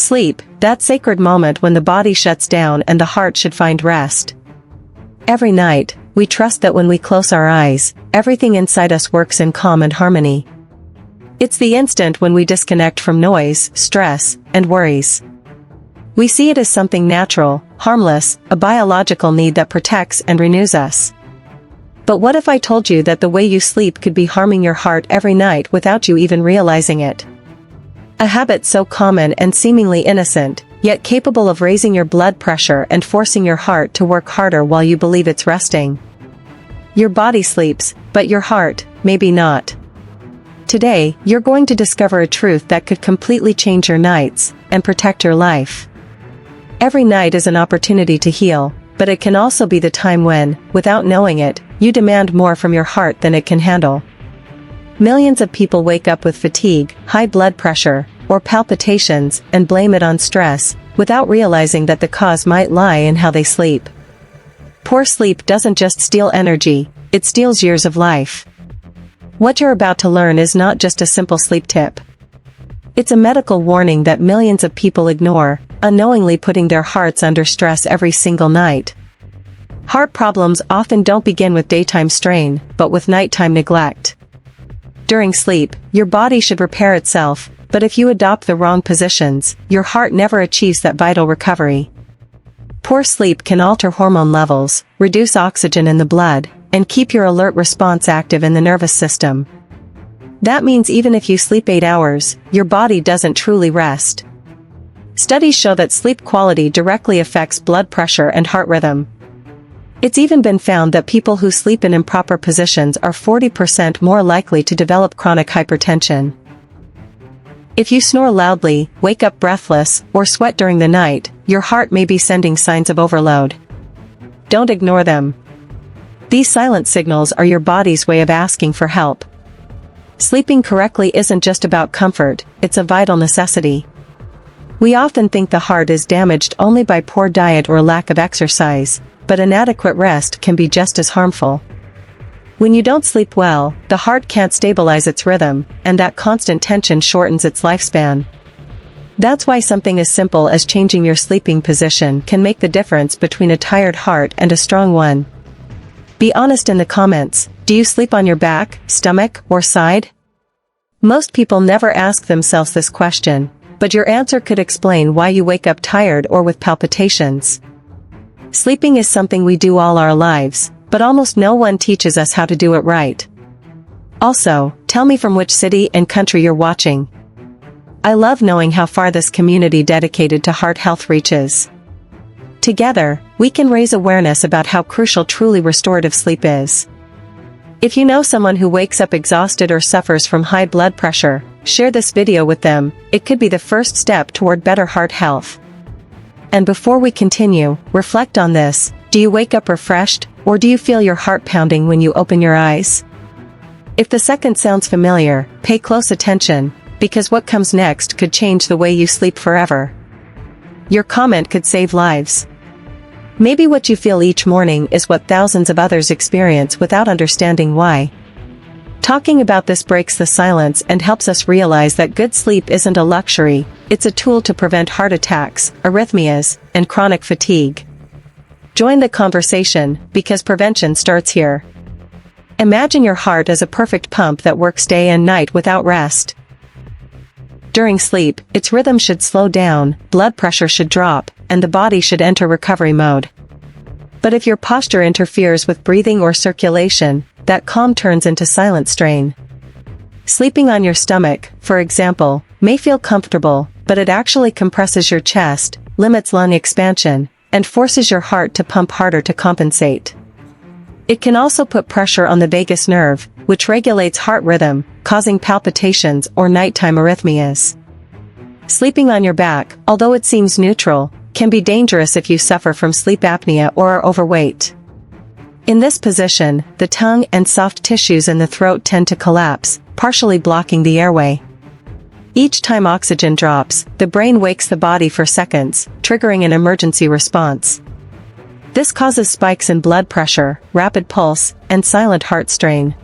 Sleep, that sacred moment when the body shuts down and the heart should find rest. Every night, we trust that when we close our eyes, everything inside us works in calm and harmony. It's the instant when we disconnect from noise, stress, and worries. We see it as something natural, harmless, a biological need that protects and renews us. But what if I told you that the way you sleep could be harming your heart every night without you even realizing it? A habit so common and seemingly innocent, yet capable of raising your blood pressure and forcing your heart to work harder while you believe it's resting. Your body sleeps, but your heart, maybe not. Today, you're going to discover a truth that could completely change your nights and protect your life. Every night is an opportunity to heal, but it can also be the time when, without knowing it, you demand more from your heart than it can handle. Millions of people wake up with fatigue, high blood pressure, or palpitations and blame it on stress, without realizing that the cause might lie in how they sleep. Poor sleep doesn't just steal energy, it steals years of life. What you're about to learn is not just a simple sleep tip. It's a medical warning that millions of people ignore, unknowingly putting their hearts under stress every single night. Heart problems often don't begin with daytime strain, but with nighttime neglect. During sleep, your body should repair itself, but if you adopt the wrong positions, your heart never achieves that vital recovery. Poor sleep can alter hormone levels, reduce oxygen in the blood, and keep your alert response active in the nervous system. That means even if you sleep 8 hours, your body doesn't truly rest. Studies show that sleep quality directly affects blood pressure and heart rhythm. It's even been found that people who sleep in improper positions are 40% more likely to develop chronic hypertension. If you snore loudly, wake up breathless, or sweat during the night, your heart may be sending signs of overload. Don't ignore them. These silent signals are your body's way of asking for help. Sleeping correctly isn't just about comfort, it's a vital necessity. We often think the heart is damaged only by poor diet or lack of exercise, but inadequate rest can be just as harmful. When you don't sleep well, the heart can't stabilize its rhythm, and that constant tension shortens its lifespan. That's why something as simple as changing your sleeping position can make the difference between a tired heart and a strong one. Be honest in the comments, do you sleep on your back, stomach, or side? Most people never ask themselves this question, but your answer could explain why you wake up tired or with palpitations. Sleeping is something we do all our lives, but almost no one teaches us how to do it right. Also, tell me from which city and country you're watching. I love knowing how far this community dedicated to heart health reaches. Together, we can raise awareness about how crucial truly restorative sleep is. If you know someone who wakes up exhausted or suffers from high blood pressure, share this video with them. It could be the first step toward better heart health. And before we continue, reflect on this. Do you wake up refreshed, or do you feel your heart pounding when you open your eyes? If the second sounds familiar, pay close attention, because what comes next could change the way you sleep forever. Your comment could save lives. Maybe what you feel each morning is what thousands of others experience without understanding why. Talking about this breaks the silence and helps us realize that good sleep isn't a luxury, it's a tool to prevent heart attacks, arrhythmias, and chronic fatigue. Join the conversation, because prevention starts here. Imagine your heart as a perfect pump that works day and night without rest. During sleep, its rhythm should slow down, blood pressure should drop, and the body should enter recovery mode. But if your posture interferes with breathing or circulation, that calm turns into silent strain. Sleeping on your stomach, for example, may feel comfortable, but it actually compresses your chest, limits lung expansion, and forces your heart to pump harder to compensate. It can also put pressure on the vagus nerve, which regulates heart rhythm, causing palpitations or nighttime arrhythmias. Sleeping on your back, although it seems neutral, can be dangerous if you suffer from sleep apnea or are overweight. In this position, the tongue and soft tissues in the throat tend to collapse, partially blocking the airway. Each time oxygen drops, the brain wakes the body for seconds, triggering an emergency response. This causes spikes in blood pressure, rapid pulse, and silent heart strain.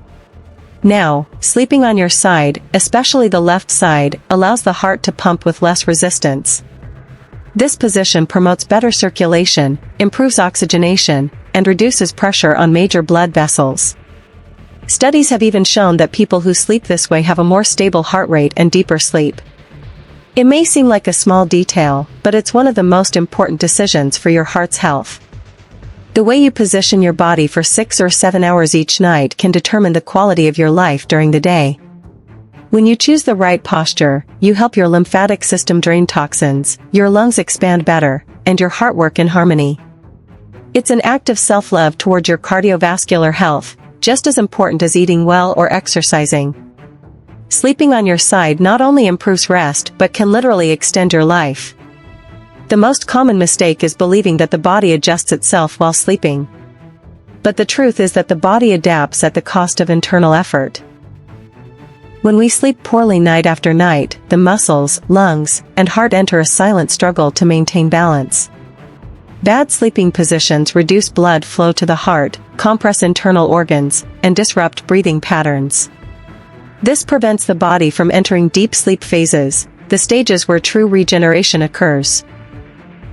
Now, sleeping on your side, especially the left side, allows the heart to pump with less resistance. This position promotes better circulation, improves oxygenation, and reduces pressure on major blood vessels. Studies have even shown that people who sleep this way have a more stable heart rate and deeper sleep. It may seem like a small detail, but it's one of the most important decisions for your heart's health. The way you position your body for 6 or 7 hours each night can determine the quality of your life during the day. When you choose the right posture, you help your lymphatic system drain toxins, your lungs expand better, and your heart work in harmony. It's an act of self-love toward your cardiovascular health, just as important as eating well or exercising. Sleeping on your side not only improves rest but can literally extend your life. The most common mistake is believing that the body adjusts itself while sleeping. But the truth is that the body adapts at the cost of internal effort. When we sleep poorly night after night, the muscles, lungs, and heart enter a silent struggle to maintain balance. Bad sleeping positions reduce blood flow to the heart, compress internal organs, and disrupt breathing patterns. This prevents the body from entering deep sleep phases, the stages where true regeneration occurs.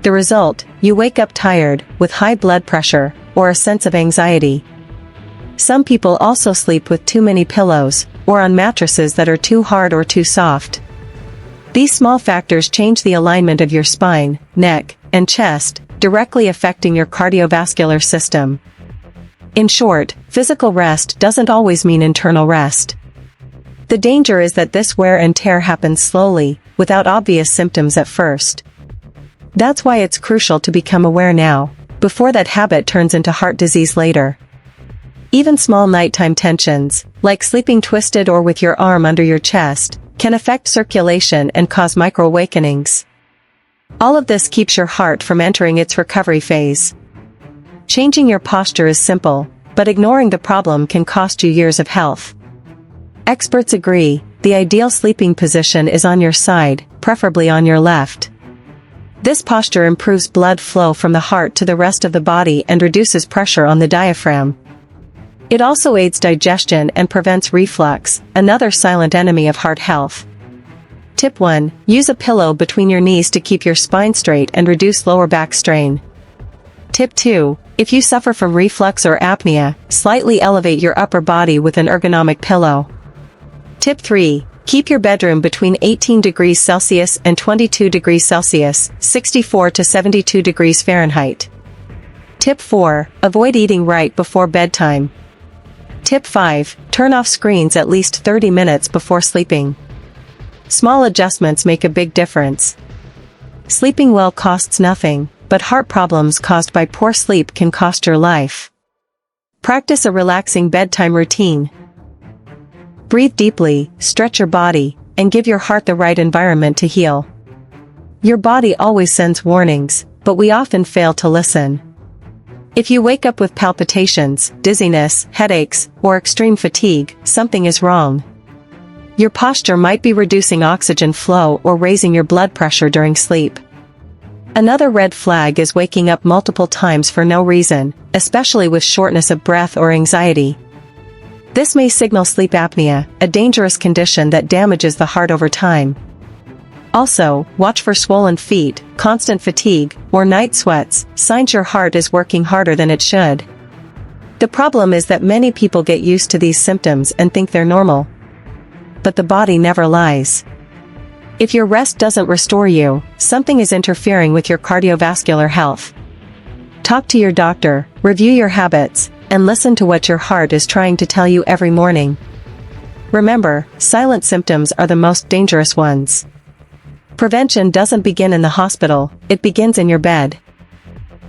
The result, you wake up tired, with high blood pressure, or a sense of anxiety. Some people also sleep with too many pillows, or on mattresses that are too hard or too soft. These small factors change the alignment of your spine, neck, and chest, directly affecting your cardiovascular system. In short, physical rest doesn't always mean internal rest. The danger is that this wear and tear happens slowly, without obvious symptoms at first. That's why it's crucial to become aware now, before that habit turns into heart disease later. Even small nighttime tensions, like sleeping twisted or with your arm under your chest, can affect circulation and cause micro-awakenings. All of this keeps your heart from entering its recovery phase. Changing your posture is simple, but ignoring the problem can cost you years of health. Experts agree, the ideal sleeping position is on your side, preferably on your left. This posture improves blood flow from the heart to the rest of the body and reduces pressure on the diaphragm. It also aids digestion and prevents reflux, another silent enemy of heart health. Tip 1. Use a pillow between your knees to keep your spine straight and reduce lower back strain. Tip 2. If you suffer from reflux or apnea, slightly elevate your upper body with an ergonomic pillow. Tip 3. Keep your bedroom between 18 degrees Celsius and 22 degrees Celsius, 64 to 72 degrees Fahrenheit. Tip 4. Avoid eating right before bedtime. Tip 5. Turn off screens at least 30 minutes before sleeping. Small adjustments make a big difference. Sleeping well costs nothing, but heart problems caused by poor sleep can cost your life. Practice a relaxing bedtime routine. Breathe deeply, stretch your body, and give your heart the right environment to heal. Your body always sends warnings, but we often fail to listen. If you wake up with palpitations, dizziness, headaches, or extreme fatigue, something is wrong. Your posture might be reducing oxygen flow or raising your blood pressure during sleep. Another red flag is waking up multiple times for no reason, especially with shortness of breath or anxiety. This may signal sleep apnea, a dangerous condition that damages the heart over time. Also, watch for swollen feet, constant fatigue, or night sweats, signs your heart is working harder than it should. The problem is that many people get used to these symptoms and think they're normal. But the body never lies. If your rest doesn't restore you, something is interfering with your cardiovascular health. Talk to your doctor, review your habits, and listen to what your heart is trying to tell you every morning. Remember, silent symptoms are the most dangerous ones. Prevention doesn't begin in the hospital, it begins in your bed.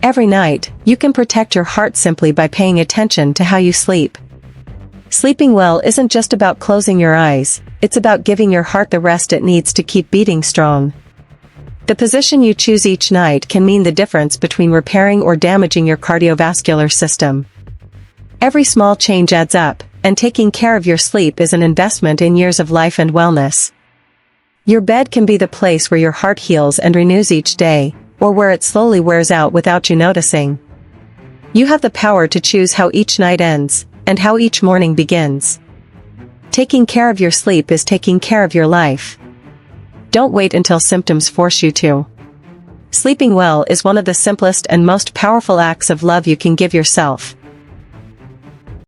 Every night, you can protect your heart simply by paying attention to how you sleep. Sleeping well isn't just about closing your eyes, it's about giving your heart the rest it needs to keep beating strong. The position you choose each night can mean the difference between repairing or damaging your cardiovascular system. Every small change adds up, and taking care of your sleep is an investment in years of life and wellness. Your bed can be the place where your heart heals and renews each day, or where it slowly wears out without you noticing. You have the power to choose how each night ends, and how each morning begins. Taking care of your sleep is taking care of your life. Don't wait until symptoms force you to. Sleeping well is one of the simplest and most powerful acts of love you can give yourself.